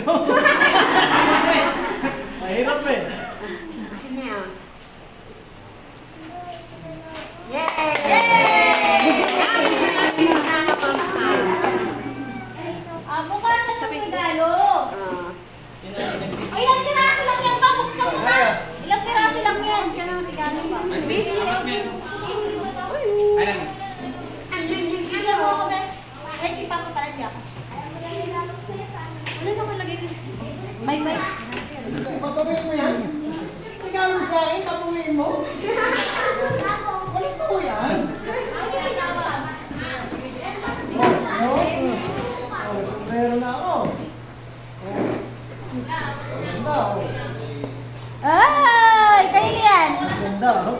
ko. Mahirap eh. Akin na yun. Yay! Bukas na sa regalo. Ay, ilang piraso lang yan pa. Buksan mo na. Ilang piraso lang yan. Buksan ka ng regalo pa. Sige mo ako na. Ay, si Papa pala siya. Wala naman lagay ko. May. Papawiin mo yan? Regalo mo sa akin, papawiin mo? Balik mo yan. Meron na ako. Ganda oh. Ay, kayo yan. Ganda oh.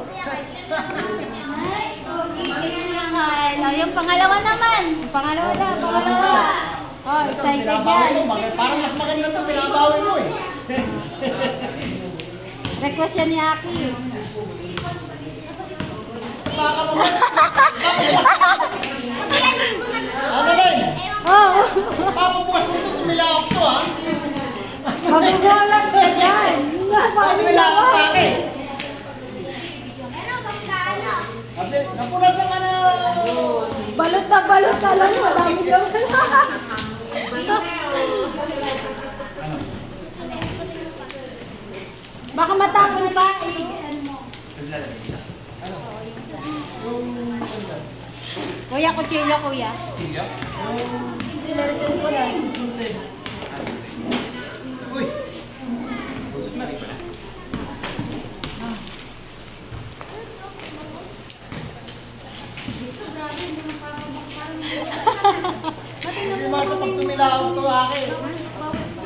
Ay, yung pangalawa naman. Yung pangalawa na, pangalawa. Oh, excited yan. Parang mas maganda ito, pinabawi mo eh. Request yan ni Aki. Ano Len? Oh. Papabukas ko ito, tumilakap to ha. Magugulat ka dyan. Tumilakap ka akin. Napunasan ka na. Balot ka lang. Marami naman. Baka matapon pa. Kuya, kuchilyo kuya. Hindi, meron pa na. Uy. Busot na rin pa na. Hindi mo ito pag tumilakap ito akin.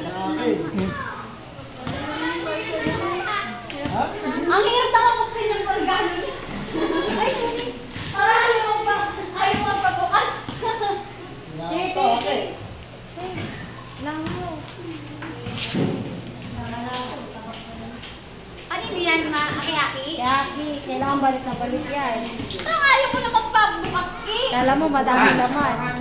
Akin. Ha? Ang hirap na mabuksin ng regalo niya. Ay, sorry. Ayaw mo pagbukas. Ito, akin. Lang mo. Ano yan, Aki-Aki? Aki, kailangan balik na balik yan. Ang ayaw ko na magpabukas eh. Kala mo, madami naman. Ayaw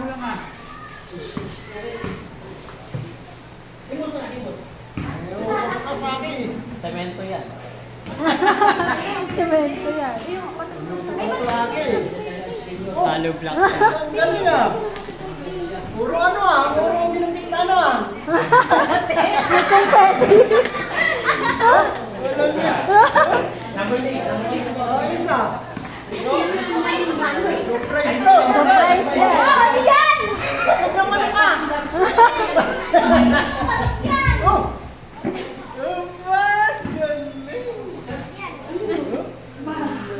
sa akin. Semento yan. Semento yan. Ito akin. Hollow block. Ang galing ah. Puro ano ah. Puro binukit na ano ah. Wala niya. Ayos ah. Surprise to. Surprise yan. Ano yan? Sobrang malaki ah. Oh.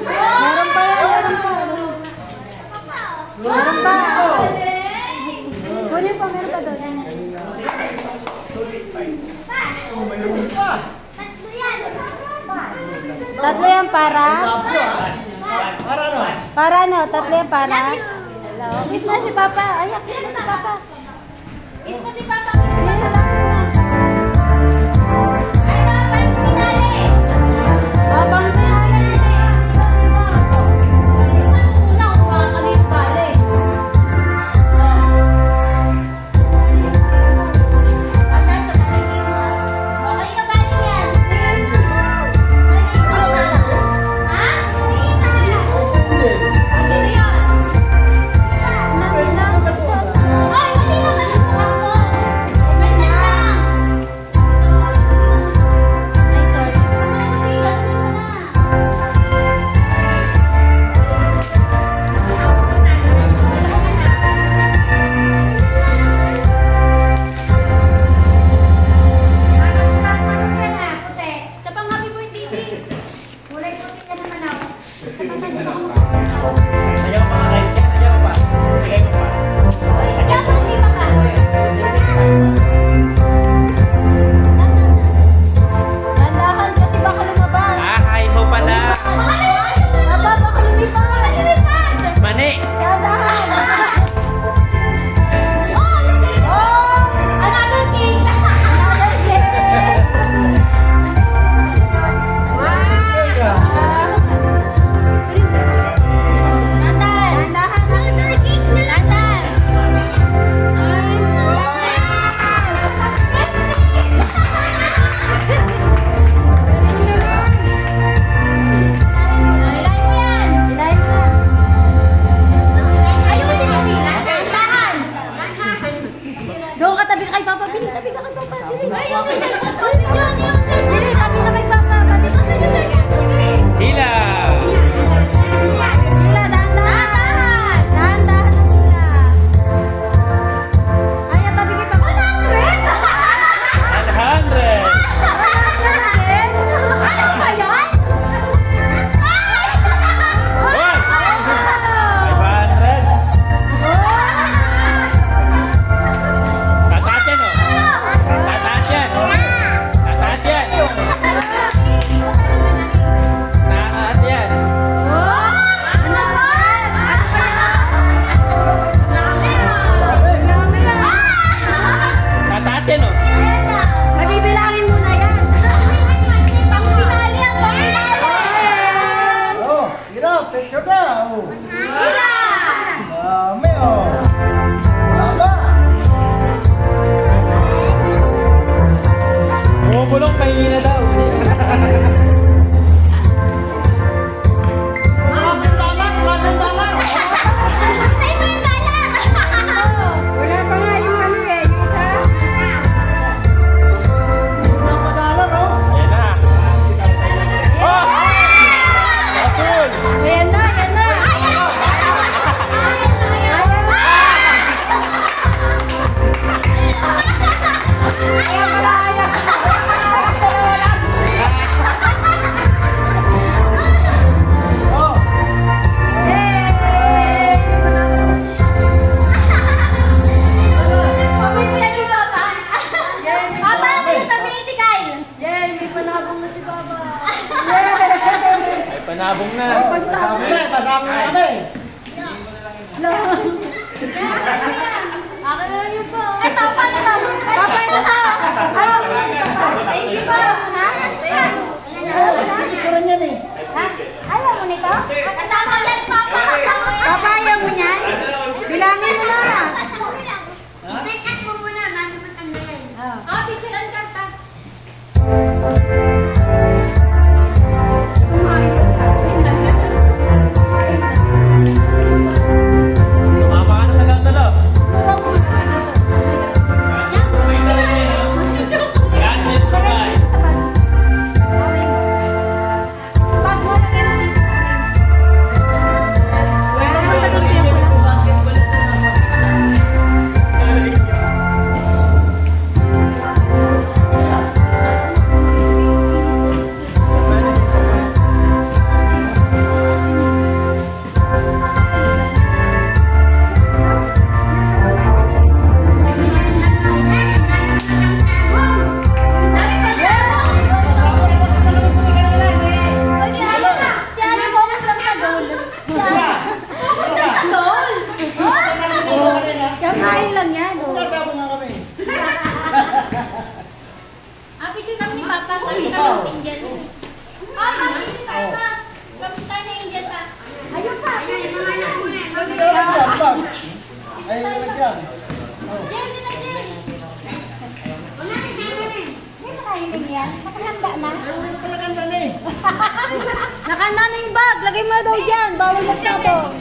Meron pa yan, meron pa. Kunin pa, meron pa doon. Oh, mayroon pa. Tatlo yan para? Para ano? Para ano? Tatlo yan para? Hello? Kiss mo si Papa. Ayak, kiss mo si Papa. Kiss mo si Papa. Kiss mo si Ay, napang pinali. Napang pinali. Una ko pa kami gali. Atay, tatalikin mo. Okay na galing yan. Ha? Sino yan? Ay, mali naman ang bukas mo. Ay, yung sa cellphone ko, si John, yung cellphone. Hindi, tabi na kay Papa. Tabi na yung cellphone. Hila! Hila, dahan-dahan. Dahan-dahan ang hila. Ay, tabi kay Papa. 100! 100! Ano ba yan? One! Wow! 500! Tataas yan, oh! Tataas yan! Tataas yan! Tataas yan! Tataas yan, oh! Mabibilangin mo na yan. Pang-pinali ang pang-pinali. Oh, hirap. Picture na. Oh. Hila! Dami, oh. Laba. Bumubulong, pahingi na daw. $100. Ay, may dala! Wala pa nga yung ano eh, yung isa. $100, oh. Ayan na. Oh! Asul! Ayan na, ayan na. Oh. Pamimili ba ba? Papa, ano yung sabihin si Kyle? Yay, may panabong na si Papa. Ay, panabong na. Kasama na. Kasama na kami. Akin na lang yun po. Ito, paano ba? Papa, ito ka. Thank you po. Picture niyan eh. Ayaw mo nito? Kasama yan, Papa. Papa, ayaw mo niyan? Bilangin mo na. I-set mo muna, bago matanggalin. Oh, picturean ka ta. Tumama ka na sa gandalo. Yan, yan, bye. Bag mo na ganun dito. Kain lang yan. Oh. Kasama nga kami. Picture kami ni Papa. Kami ng angel. Kami tayo. Kami tayo na angel pa. Ayun pa. Ay, nalagyan. Ay, nalagyan. Oh. Jen, dito, Jen. Talagang dali. Nakanda na yung bag. Lagay mo na daw dyan. Bawal magsabong.